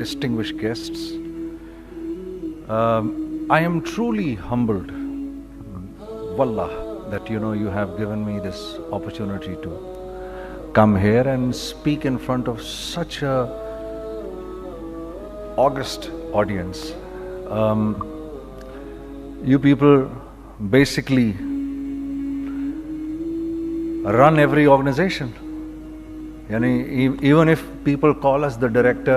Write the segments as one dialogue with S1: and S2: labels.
S1: distinguished guests, I am truly humbled, wallah, that you have given me this opportunity to come here and speak in front of such a august audience. You people basically run every organization. Even if people call us the director,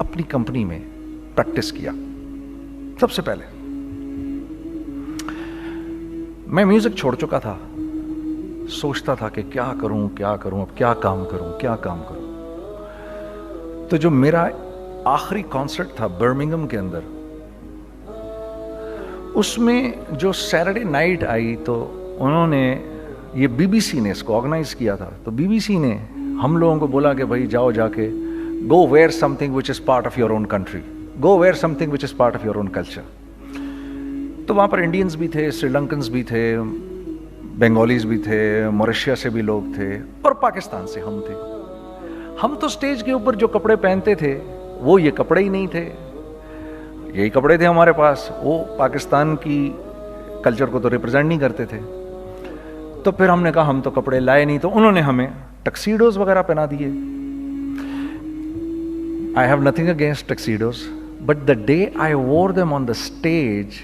S1: اپنی company میں practice کیا. سب سے پہلے میں music چھوڑ چکا تھا, سوچتا تھا کہ کیا کروں, اب کیا کام کروں. تو جو میرا آخری کانسرٹ تھا برمنگھم کے اندر, اس میں جو سیٹرڈے نائٹ آئی تو انہوں نے, یہ بی بی سی نے اس کو آرگنائز کیا تھا, تو بی بی سی نے ہم لوگوں کو بولا کہ بھائی جاؤ جا کے go where something which is part of your own country, go where something which is part of your own culture. تو وہاں پر انڈینز بھی تھے, سری لنکنز بھی تھے, بنگالیز بھی تھے, موریشیا سے بھی لوگ تھے, اور پاکستان سے ہم تھے. ہم تو اسٹیج کے اوپر جو کپڑے پہنتے تھے وہ یہ کپڑے ہی نہیں تھے, یہی کپڑے تھے ہمارے پاس, وہ پاکستان کی کلچر کو تو ریپرزینٹ نہیں کرتے تھے. تو پھر ہم نے کہا ہم تو کپڑے لائے نہیں, تو انہوں نے ہمیں ٹکسیڈوز وغیرہ پہنا دیے. I have nothing against tuxedos, but the day I wore them on the stage,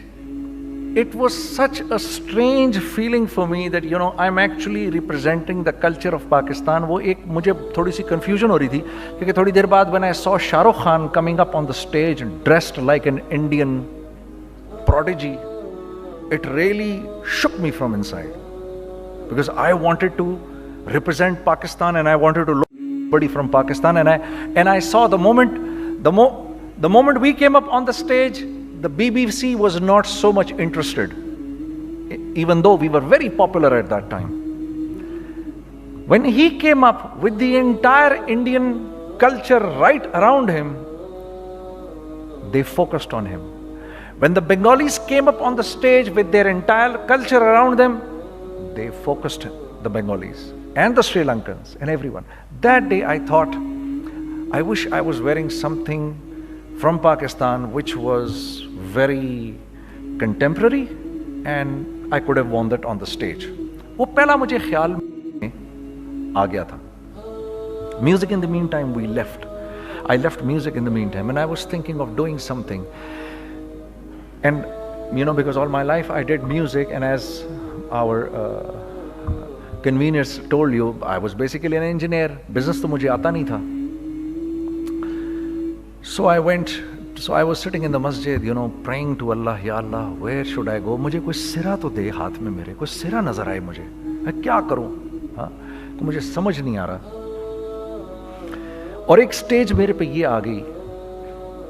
S1: it was such a strange feeling for me that, you know, I'm actually representing the culture of Pakistan. وہ ایک مجھے تھوڑی سی confusion ہو رہی تھی, کیونکہ تھوڑی دیر بعد when I saw Shah Rukh Khan coming up on the stage dressed like an Indian prodigy, it really shook me from inside, because I wanted to represent Pakistan and I wanted to look somebody from Pakistan, and I saw the moment we came up on the stage, the BBC was not so much interested, even though we were very popular at that time. When he came up with the entire Indian culture right around him, they focused on him. When the Bengalis came up on the stage with their entire culture around them, they focused the Bengalis and the Sri Lankans and everyone. That day I thought, I wish I was wearing something from Pakistan which was very contemporary and I could have worn that on the stage. وہ پہلا مجھے خیال میں آ گیا تھا. Music in the meantime we left. I left music in the meantime and I was thinking of doing something. And you know, because all my life I did music, and as our conveners told you, I was basically an engineer. Business تو مجھے آتا نہیں تھا. So I was sitting in the masjid, you know, praying to Allah, Ya Allah, where should I go? مجھے کوئی سرا تو دے ہاتھ میں, میرے کوئی سرا نظر آئے مجھے, میں کیا کروں, تو مجھے سمجھ نہیں آ رہا. اور ایک سٹیج میرے پہ یہ آ گئی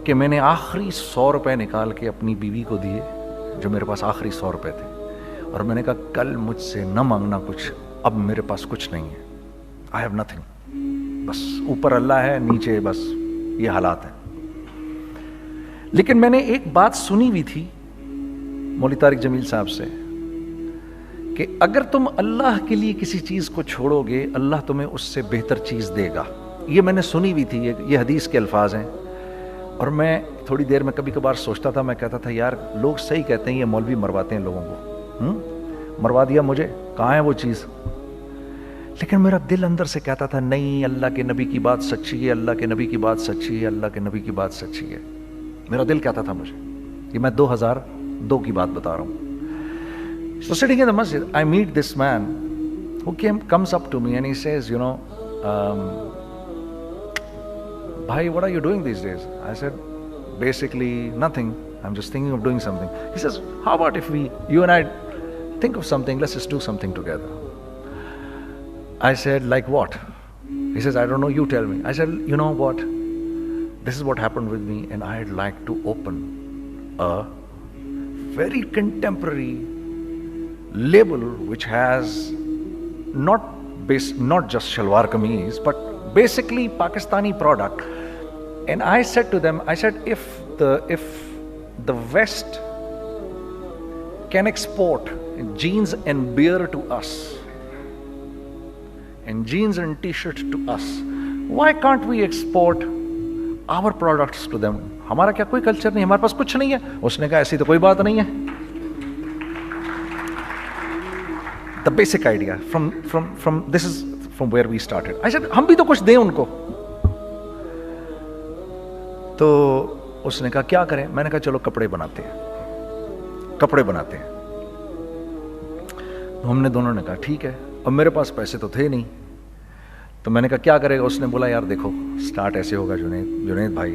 S1: کہ میں نے آخری 100 روپے نکال کے اپنی بیوی کو دیے, جو میرے پاس آخری 100 روپے تھے, اور میں نے کہا کل مجھ سے نہ مانگنا کچھ, اب میرے پاس کچھ نہیں ہے, I have nothing, بس اوپر اللہ ہے, نیچے بس یہ حالات ہیں. لیکن میں نے ایک بات سنی ہوئی تھی مولوی طارق جمیل صاحب سے کہ اگر تم اللہ کے لیے کسی چیز کو چھوڑو گے, اللہ تمہیں اس سے بہتر چیز دے گا. یہ میں نے سنی ہوئی تھی, یہ حدیث کے الفاظ ہیں. اور میں تھوڑی دیر میں کبھی کبھار سوچتا تھا, میں کہتا تھا یار لوگ صحیح کہتے ہیں, یہ مولوی مرواتے ہیں لوگوں کو, مروا دیا مجھے, کہاں ہے وہ چیز. لیکن میرا دل اندر سے کہتا تھا نہیں, اللہ کے نبی کی بات سچی ہے, اللہ کے نبی کی بات سچی ہے, اللہ کے نبی کی بات سچی ہے. میرا دل کہتا تھا مجھے, یہ میں 2002 کی بات بتا رہا ہوں. So sitting in the masjid, I meet this man who comes up to me and he says, you know, bhai, what are you doing these days? I said, basically nothing, I'm just thinking of doing something. He says, how about if you and I think of something, let's just do something together. I said, like what? He says, I don't know, you tell me. I said, you know what, this is what happened with me, and I'd like to open a very contemporary label which has not just shalwar kameez, but basically Pakistani product. And I said to them, I said, if the West can export jeans and beer to us, and jeans and t-shirts to us, why can't we export our products to them? ہمارا کیا کوئی culture نہیں, ہمارے پاس کچھ نہیں ہے. اس نے کہا ایسی تو کوئی بات نہیں ہے. The basic idea from this is from where we started. I said, ہم بھی تو کچھ دیں ان کو. تو اس نے کہا کیا کریں. میں نے کہا چلو کپڑے بناتے ہیں. ہم نے دونوں نے کہا ٹھیک ہے. اب میرے پاس پیسے تو تھے نہیں, تو میں نے کہا کیا کرے گا. اس نے بولا یار دیکھو, اسٹارٹ ایسے ہوگا جنید بھائی,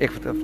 S1: 1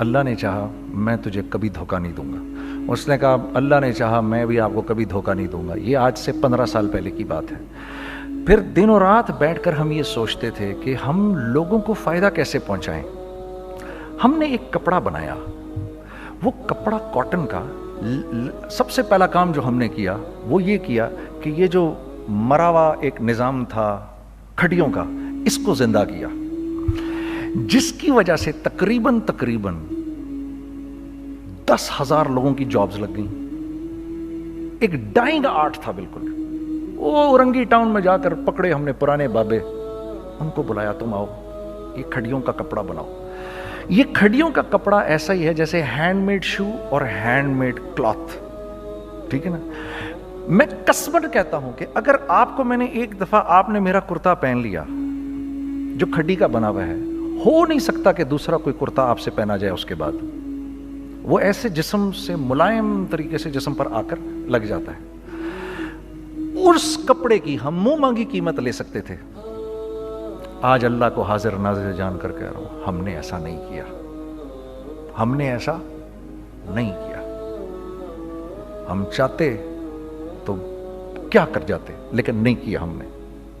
S1: اللہ نے چاہا میں تجھے کبھی دھوکہ نہیں دوں گا. اس نے کہا اللہ نے چاہا میں بھی آپ کو کبھی دھوکہ نہیں دوں گا. یہ آج سے 15 سال پہلے کی بات ہے. پھر دن و رات بیٹھ کر ہم یہ سوچتے تھے کہ ہم لوگوں کو فائدہ کیسے پہنچائیں. ہم نے ایک کپڑا بنایا. وہ کپڑا کاٹن کا. سب سے پہلا کام جو ہم نے کیا وہ یہ کیا کہ یہ جو مرا ہوا ایک نظام تھا کھڑیوں کا, اس کو زندہ کیا, جس کی وجہ سے تقریباً 10,000 لوگوں کی جابز لگ گئیں. ایک ڈائنگ آرٹ تھا بالکل. وہ اورنگی ٹاؤن میں جا کر پکڑے ہم نے پرانے بابے, ان کو بلایا تم آؤ یہ کھڑیوں کا کپڑا بناؤ. یہ کھڑیوں کا کپڑا ایسا ہی ہے جیسے ہینڈ میڈ شو اور ہینڈ میڈ کلاتھ. ٹھیک ہے نا. میں قسمن کہتا ہوں کہ اگر آپ کو میں نے ایک دفعہ آپ نے میرا کرتا پہن لیا جو کھڑی کا بنا ہوا ہے, ہو نہیں سکتا کہ دوسرا کوئی کرتا آپ سے پہنا جائے اس کے بعد. وہ ایسے جسم سے ملائم طریقے سے جسم پر آ کر لگ جاتا ہے. اس کپڑے کی ہم منہ مانگی قیمت لے سکتے تھے. آج اللہ کو حاضر ناظر جان کر کہہ رہا ہوں, ہم نے ایسا نہیں کیا. ہم نے ایسا نہیں کیا. ہم چاہتے تو کیا کر جاتے, لیکن نہیں کیا ہم نے.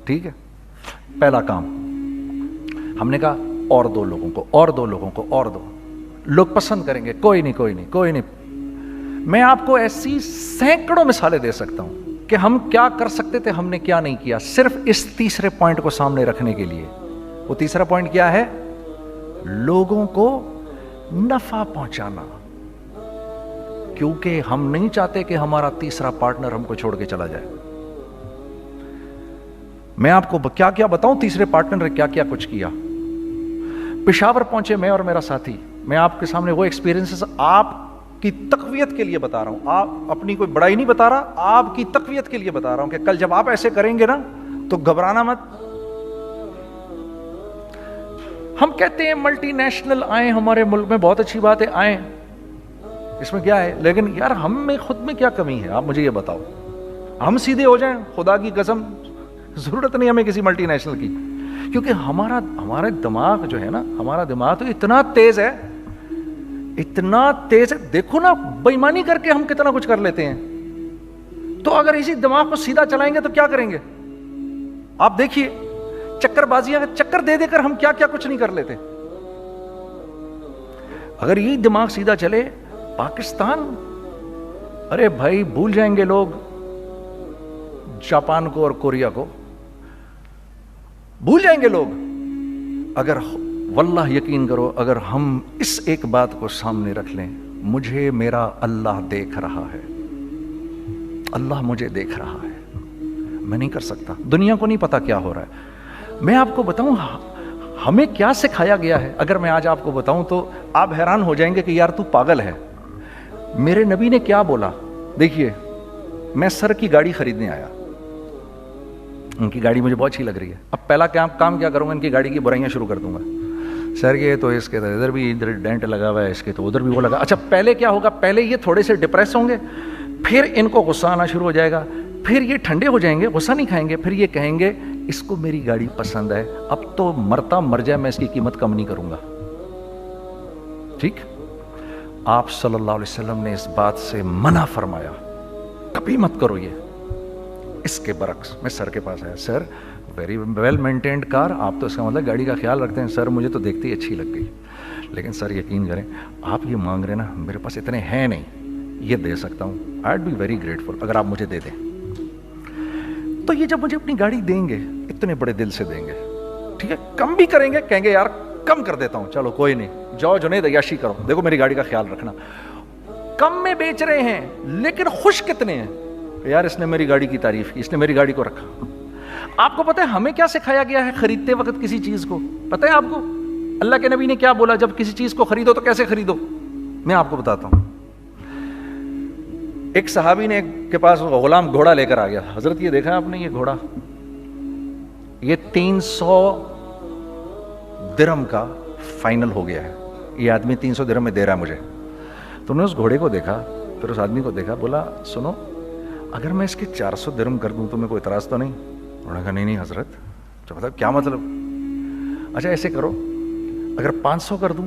S1: ٹھیک ہے. پہلا کام ہم نے کہا اور دو لوگوں کو, اور دو لوگوں کو, اور دو لوگ پسند کریں گے. کوئی نہیں کوئی نہیں کوئی نہیں. میں آپ کو ایسی سینکڑوں مثالیں دے سکتا ہوں کہ ہم کیا کر سکتے تھے, ہم نے کیا نہیں کیا, صرف اس تیسرے پوائنٹ کو سامنے رکھنے کے لیے. وہ تیسرا پوائنٹ کیا ہے؟ لوگوں کو نفع پہنچانا. کیونکہ ہم نہیں چاہتے کہ ہمارا تیسرا پارٹنر ہم کو چھوڑ کے چلا جائے. میں آپ کو کیا کیا بتاؤں, تیسرے پارٹنر نے کیا کیا کچھ کیا. پشاور پہنچے میں اور میرا ساتھی. میں آپ کے سامنے وہ ایکسپیرینسز آپ کی تقویت کے لیے بتا رہا ہوں. آپ اپنی کوئی بڑائی نہیں بتا رہا, آپ کی تقویت کے لیے بتا رہا ہوں کہ کل جب آپ ایسے کریں گے نا تو گھبرانا مت. ہم کہتے ہیں ملٹی نیشنل آئیں ہمارے ملک میں, بہت اچھی بات ہے, آئیں, اس میں کیا ہے, لیکن یار ہم میں خود میں کیا کمی ہے آپ مجھے یہ بتاؤ. ہم سیدھے ہو جائیں, خدا کی قسم ضرورت نہیں ہمیں کسی ملٹی نیشنل کی. کیونکہ ہمارا دماغ جو ہے نا, ہمارا دماغ تو اتنا تیز ہے, اتنا تیز ہے. دیکھو نا بے ایمانی کر کے ہم کتنا کچھ کر لیتے ہیں. تو اگر اسی دماغ کو سیدھا چلائیں گے تو کیا کریں گے آپ دیکھیے. چکر بازیاں چکر دے دے کر ہم کیا کیا کچھ نہیں کر لیتے. اگر یہی دماغ سیدھا چلے, پاکستان, ارے بھائی بھول جائیں گے لوگ جاپان کو اور کوریا کو, بھول جائیں گے لوگ. اگر واللہ یقین کرو, اگر ہم اس ایک بات کو سامنے رکھ لیں, مجھے میرا اللہ دیکھ رہا ہے, اللہ مجھے دیکھ رہا ہے, میں نہیں کر سکتا. دنیا کو نہیں پتا کیا ہو رہا ہے. میں آپ کو بتاؤں ہمیں کیا سکھایا گیا ہے. اگر میں آج آپ کو بتاؤں تو آپ حیران ہو جائیں گے کہ یار تو پاگل ہے. میرے نبی نے کیا بولا. دیکھیے میں سر کی گاڑی خریدنے آیا, ان کی گاڑی مجھے بہت اچھی لگ رہی ہے. اب پہلا کام کیا کروں گا, ان کی گاڑی کی برائیاں شروع کر دوں گا. سر یہ تو اس کے تو ادھر بھی ادھر ڈینٹ لگا ہوا ہے, اس کے تو ادھر بھی وہ لگا. اچھا پہلے کیا ہوگا, پہلے یہ تھوڑے سے ڈپریس ہوں گے, پھر ان کو غصہ آنا شروع ہو جائے گا, پھر یہ ٹھنڈے ہو جائیں گے, غصہ نہیں کھائیں گے, پھر یہ کہیں گے اس کو میری گاڑی پسند ہے, اب تو مرتا مر جائے میں اس کی قیمت کم نہیں کروں گا. ٹھیک. آپ صلی اللہ علیہ وسلم نے اس بات سے منع فرمایا, کبھی مت کرو یہ. اس کے برعکس میں سر کے پاس آیا, سر ویری ویل مینٹینڈ کار, آپ تو اس کا مطلب گاڑی کا خیال رکھتے ہیں. سر مجھے تو دیکھتے ہی اچھی لگ گئی, لیکن سر یقین کریں آپ یہ مانگ رہے نا, میرے پاس اتنے ہیں نہیں, یہ دے سکتا ہوں. I would be very grateful اگر آپ مجھے دے دیں. تو یہ جب مجھے اپنی گاڑی دیں گے, اتنے بڑے دل سے دیں گے, ٹھیک ہے, کم بھی کریں گے, کہیں گے یار کم کر دیتا ہوں, چلو کوئی نہیں, جاؤ جنید عیاشی کرو, دیکھو میری گاڑی کا خیال رکھنا. کم میں بیچ رہے ہیں لیکن خوش کتنے ہیں, یار اس نے میری گاڑی کی تعریف کی, اس نے میری گاڑی کو رکھا. آپ کو پتہ ہے ہمیں کیا سکھایا گیا ہے خریدتے وقت کسی چیز کو؟ پتہ ہے آپ کو اللہ کے نبی نے کیا بولا, جب کسی چیز کو خریدو تو کیسے خریدو؟ میں آپ کو بتاتا ہوں. ایک صحابی نے کے پاس غلام گھوڑا لے کر آ گیا. حضرت یہ دیکھا آپ نے, یہ گھوڑا یہ 300 درہم کا فائنل ہو گیا ہے, یہ آدمی 300 درہم میں دے رہا ہے مجھے. تو نے اس گھوڑے کو دیکھا, پھر اس آدمی کو دیکھا, بولا سنو اگر میں اس کے 400 درہم کر دوں تو میں کوئی اعتراض تو نہیں؟ انہوں نے کہا نہیں حضرت. تو کیا مطلب؟ اچھا ایسے کرو, اگر 500 کر دوں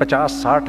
S1: 50, 60,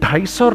S1: 250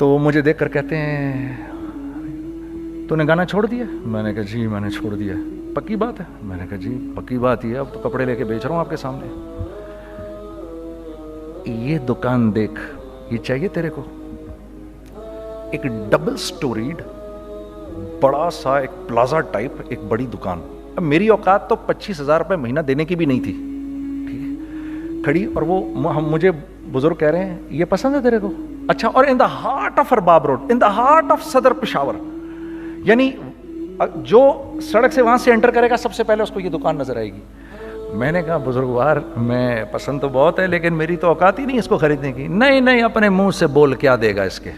S1: تو وہ مجھے دیکھ کر کہتے ہیں تو نے گانا چھوڑ دیا؟ میں نے کہا جی میں نے چھوڑ دیا. پکی بات ہے؟ میں نے کہا جی پکی بات ہی ہے, اب تو کپڑے لے کے بیچ رہا ہوں آپ کے سامنے. یہ دکان دیکھ, یہ چاہیے تیرے کو؟ ایک ڈبل سٹوریڈ بڑا سا ایک پلازا ٹائپ ایک بڑی دکان. اب میری اوقات تو 25,000 روپے مہینہ دینے کی بھی نہیں تھی, ٹھیک ہے, کھڑی. اور وہ مجھے بزرگ کہہ رہے ہیں یہ پسند ہے تیرے کو؟ اچھا. اور in the heart of Arbab road, in the heart of Saddar Peshawar, یعنی جو سڑک سے وہاں سے انٹر کرے گا سب سے پہلے اس کو یہ دکان نظر آئے گی. میں نے کہا بزرگوار میں پسند تو بہت ہے لیکن میری تو اوقات ہی نہیں اس کو خریدنے کی. نہیں نہیں, اپنے منہ سے بول, کیا دے گا اس کے؟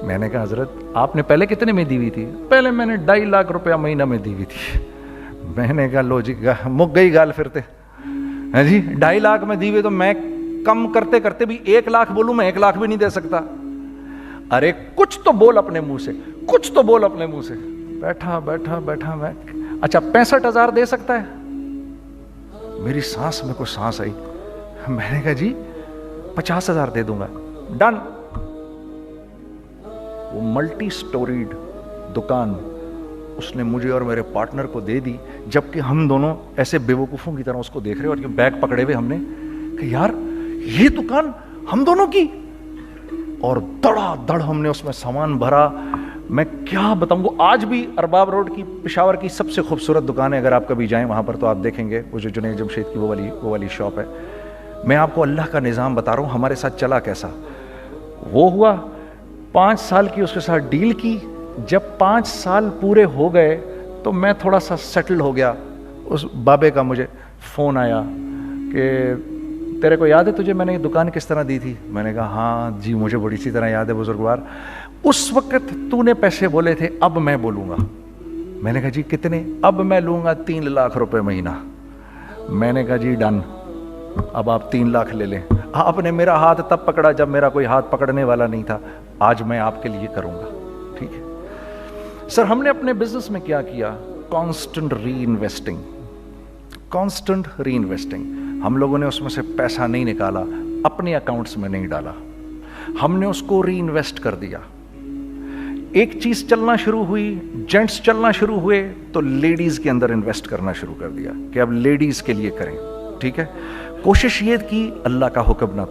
S1: میں نے کہا حضرت آپ نے پہلے کتنے میں دی ہوئی تھی؟ پہلے میں نے 2.5 لاکھ روپیہ مہینہ میں دی ہوئی تھی. میں نے کہا لو جی مک گئی گال پھرتے. ہاں جی 2.5 لاکھ میں دی ہوئی, تو میں کم کرتے کرتے بھی 1 لاکھ بولوں, میں 1 لاکھ بھی نہیں دے سکتا. ارے کچھ تو بول اپنے منہ سے, کچھ تو بول اپنے منہ سے. بیٹھا بیٹھا بیٹھا میں, اچھا 65,000 دے سکتا ہے؟ میری سانس میں کوئی سانس آئی. میں نے کہا جی 50,000 دے دوں گا. ڈن. وہ ملٹی سٹوریڈ دکان اس نے مجھے اور میرے پارٹنر کو دے دی, جبکہ ہم دونوں ایسے بیوقوفوں کی طرح اس کو دیکھ رہے, اور یہ بیگ پکڑے ہوئے ہم نے کہ یار یہ دکان ہم دونوں کی. اور دڑا دڑ ہم نے اس میں سامان بھرا. میں کیا بتاؤں, وہ آج بھی ارباب روڈ کی پشاور کی سب سے خوبصورت دکان ہے. اگر آپ کبھی جائیں وہاں پر تو آپ دیکھیں گے وہ جو جنید جمشید کی وہ والی شاپ ہے. میں آپ کو اللہ کا نظام بتا رہا ہوں ہمارے ساتھ چلا کیسا. وہ ہوا 5 سال کی اس کے ساتھ ڈیل کی. جب 5 سال پورے ہو گئے تو میں تھوڑا سا سیٹل ہو گیا. اس بابے کا مجھے فون آیا کہ تیرے کو یاد ہے تجھے میں نے یہ دکان کس طرح دی تھی؟ میں نے کہا ہاں جی مجھے بڑی سی طرح یاد ہے بزرگوار. اس وقت تو نے پیسے بولے تھے, اب میں بولوں گا. میں نے کہا جی کتنے؟ اب میں لوں گا 3 لاکھ روپے مہینہ. میں نے کہا جی ڈن, اب آپ 3 لاکھ لے لیں. آپ نے میرا ہاتھ تب پکڑا جب میرا کوئی ہاتھ پکڑنے والا نہیں تھا. آج میں آپ کے لیے کروں گا, ٹھیک ہے. سر ہم نے اپنے بزنس میں کیا کیا؟ کانسٹنٹ ری انویسٹنگ, کانسٹنٹ ری انویسٹنگ. ہم لوگوں نے اس میں سے پیسہ نہیں نکالا, اپنے اکاؤنٹس میں نہیں ڈالا, ہم نے اس کو ری انویسٹ کر دیا. ایک چیز چلنا شروع ہوئی, جینٹس چلنا شروع ہوئے, تو لیڈیز کے اندر انویسٹ کرنا شروع کر دیا کہ اب لیڈیز کے لیے کریں, ٹھیک ہے. کوشش یہ کی اللہ کا حکم نہ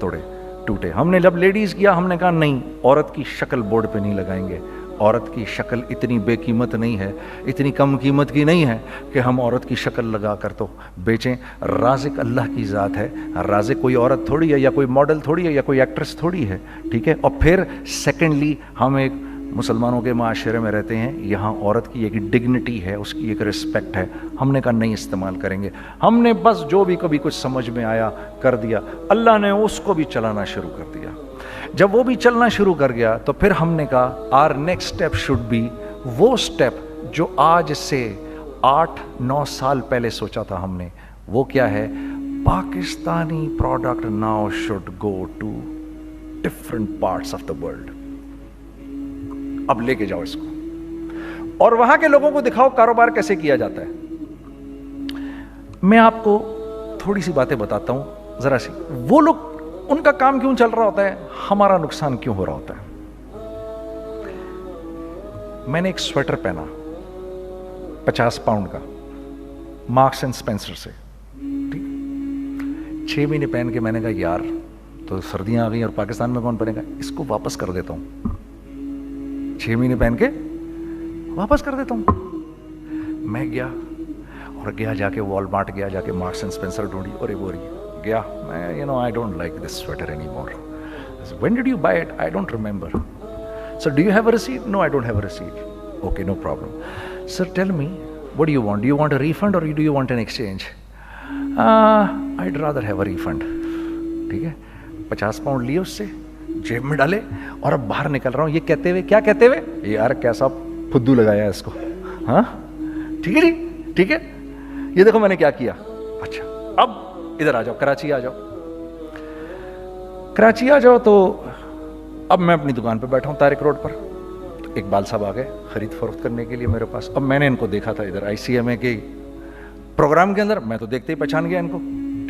S1: ٹوٹے. ہم نے جب لیڈیز کیا ہم نے کہا نہیں, عورت کی شکل بورڈ پہ نہیں لگائیں گے. عورت کی شکل اتنی بے قیمت نہیں ہے, اتنی کم قیمت کی نہیں ہے کہ ہم عورت کی شکل لگا کر تو بیچیں. رازق اللہ کی ذات ہے, رازق کوئی عورت تھوڑی ہے, یا کوئی ماڈل تھوڑی ہے, یا کوئی ایکٹریس تھوڑی ہے, ٹھیک ہے. اور پھر سیکنڈلی ہم ایک مسلمانوں کے معاشرے میں رہتے ہیں, یہاں عورت کی ایک ڈگنیٹی ہے, اس کی ایک رسپیکٹ ہے. ہم نے کہا نہیں استعمال کریں گے. ہم نے بس جو بھی کبھی کچھ سمجھ میں آیا کر دیا. اللہ نے اس کو بھی چلانا شروع کر دیا. جب وہ بھی چلنا شروع کر گیا تو پھر ہم نے کہا our next step should be وہ اسٹیپ جو آج سے 8-9 سال پہلے سوچا تھا ہم نے. وہ کیا ہے؟ Pakistani product now should go to different parts of the world. اب لے کے جاؤ اس کو, اور وہاں کے لوگوں کو دکھاؤ کاروبار کیسے کیا جاتا ہے. میں آپ کو تھوڑی سی باتیں بتاتا ہوں ذرا سی. وہ لوگ ان کا کام کیوں چل رہا ہوتا ہے, ہمارا نقصان کیوں ہو رہا ہوتا ہے. میں نے ایک سویٹر پہنا 50 پاؤنڈ کا, مارکس اینڈ اسپینسر سے, ٹھیک. 6 مہینے پہن کے میں نے کہا یار تو سردیاں آ گئی اور پاکستان میں کون پہنے گا, اس کو واپس کر دیتا ہوں. 6 مہینے پہن کے واپس کر دیتا ہوں. میں گیا جا کے وال مارٹ گیا, جا کے مارکس اینڈ اسپینسر ڈھونڈی, اور وہ گیا میں I don't like this sweater anymore. When did you buy it? I don't remember. Sir, do you have a receipt? No, I don't have a receipt. Okay, no problem. Sir, tell me, what do you want? Do you want a refund or do you want an exchange? I'd rather have a refund. ٹھیک ہے. 50 pound لیے اس سے, جیب میں ڈالے, اور اب باہر نکل رہا ہوں. یہ کہتے ہوئے, کیا کہتے ہوئے, یار کیسا پھدو لگایا اس کو. ہاں ٹھیک ہے جی, ٹھیک ہے. یہ دیکھو میں نے کیا کیا. اچھا اب ادھر آ جاؤ, کراچی آ جاؤ. کراچی آ جاؤ تو اب میں اپنی دکان پہ بیٹھا ہوں طارق روڈ پر. اقبال صاحب آ گئے خرید فروخت کرنے کے لیے میرے پاس. اب میں نے ان کو دیکھا تھا ادھر ICMA کے پروگرام کے اندر, میں تو دیکھتے ہی پہچان گیا ان کو,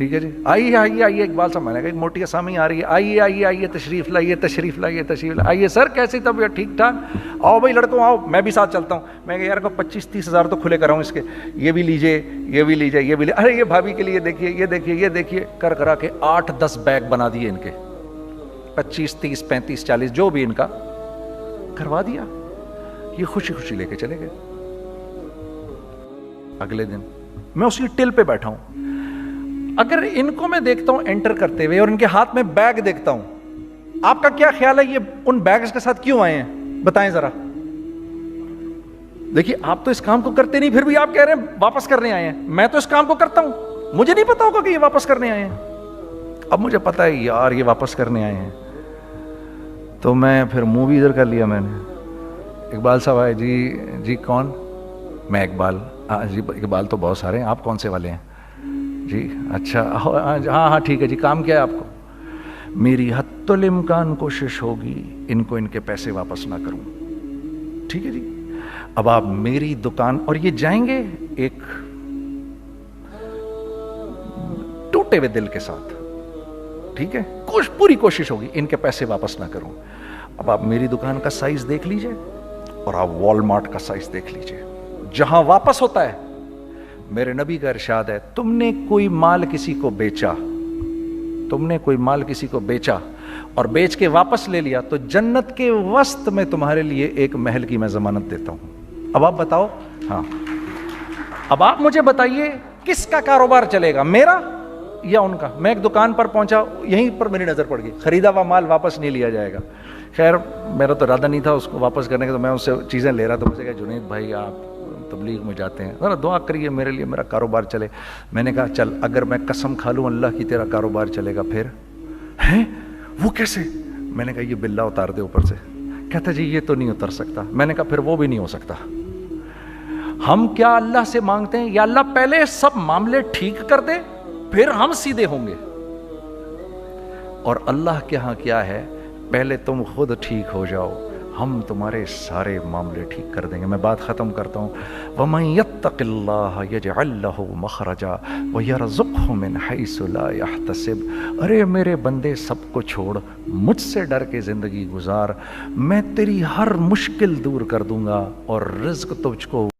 S1: ٹھیک ہے جی، آئیے آئیے آئیے اقبال صاحب، میں نے کہا ایک موٹی اسامی آ رہی ہے، آئیے آئیے آئیے تشریف لائیے تشریف لائیے تشریف لائیے، آئیے سر کیسی طبیعت، ٹھیک ٹھاک، آؤ بھائی لڑکوں آؤ، میں بھی ساتھ چلتا ہوں۔ میں کہا یار کو 25-30 ہزار تو کھلے کراؤں اس کے، یہ بھی لیجیے یہ بھی لیجیے یہ بھی لیجیے، ارے یہ بھابھی کے لیے دیکھیے یہ دیکھیے یہ دیکھیے، کر کرا کے 8-10 بیگ بنا دیے ان کے، 25 30 35 40 جو بھی ان کا کروا دیا، یہ خوشی خوشی لے کے چلے گئے۔ اگلے دن میں اسی ٹل پہ بیٹھا ہوں، اگر ان کو میں دیکھتا ہوں انٹر کرتے ہوئے اور ان کے ہاتھ میں بیگ دیکھتا ہوں، آپ کا کیا خیال ہے یہ ان بیگز کے ساتھ کیوں آئے ہیں؟ بتائیں ذرا۔ دیکھیے آپ تو اس کام کو کرتے نہیں، پھر بھی آپ کہہ رہے ہیں واپس کرنے آئے ہیں، میں تو اس کام کو کرتا ہوں، مجھے نہیں پتا ہوگا کہ یہ واپس کرنے آئے ہیں۔ اب مجھے پتا ہے یار یہ واپس کرنے آئے ہیں، تو میں پھر منہ بھی ادھر کر لیا میں نے۔ اقبال صاحب آئے، جی کون؟ میں اقبال، جی اقبال تو بہت سارے ہیں، آپ کون سے والے ہیں؟ جی اچھا ہاں ٹھیک ہے جی، کام کیا ہے آپ کو؟ میری حتی الامکان کوشش ہوگی ان کو ان کے پیسے واپس نہ کروں، ٹھیک ہے جی۔ اب آپ میری دکان، اور یہ جائیں گے ایک ٹوٹے ہوئے دل کے ساتھ، ٹھیک ہے، پوری کوشش ہوگی ان کے پیسے واپس نہ کروں۔ اب آپ میری دکان کا سائز دیکھ لیجئے اور آپ والمارٹ کا سائز دیکھ لیجئے، جہاں واپس ہوتا ہے، میرے نبی کا ارشاد ہے، تم نے کوئی مال کسی کو بیچا، تم نے کوئی مال کسی کو بیچا اور بیچ کے واپس لے لیا، تو جنت کے وسط میں تمہارے لیے ایک محل کی میں ضمانت دیتا ہوں۔ اب آپ بتاؤ، ہاں اب آپ مجھے بتائیے کس کا کاروبار چلے گا، میرا یا ان کا؟ میں ایک دکان پر پہنچا، یہیں پر میری نظر پڑ گئی، خریدا ہوا مال واپس نہیں لیا جائے گا۔ خیر میرا تو ارادہ نہیں تھا اس کو واپس کرنے کا، تو میں اس سے چیزیں لے رہا تھا، مجھے کہا جنید بھائی آپ تبلیغ میں جاتے ہیں، ذرا دعا کریے میرے لیے، میرا کاروبار چلے۔ میں نے کہا چل اگر میں قسم کھا لوں اللہ کی تیرا کاروبار چلے گا، پھر ہیں وہ کیسے؟ میں نے کہا یہ بلہ اتار دے اوپر سے۔ کہتا جی یہ تو نہیں اتر سکتا۔ میں نے کہا پھر وہ بھی نہیں ہو سکتا۔ ہم کیا اللہ سے مانگتے ہیں، یا اللہ پہلے سب معاملے ٹھیک کر دے پھر ہم سیدھے ہوں گے، اور اللہ کے ہاں کیا ہے، پہلے تم خود ٹھیک ہو جاؤ، ہم تمہارے سارے معاملے ٹھیک کر دیں گے۔ میں بات ختم کرتا ہوں، وَمَن يَتَّقِ اللَّهَ يَجْعَل لَّهُ مَخْرَجًا وَيَرْزُقْهُ مِنْ حَيْثُ لَا يَحْتَسِبُ۔ ارے میرے بندے سب کو چھوڑ، مجھ سے ڈر کے زندگی گزار، میں تیری ہر مشکل دور کر دوں گا اور رزق تجھ کو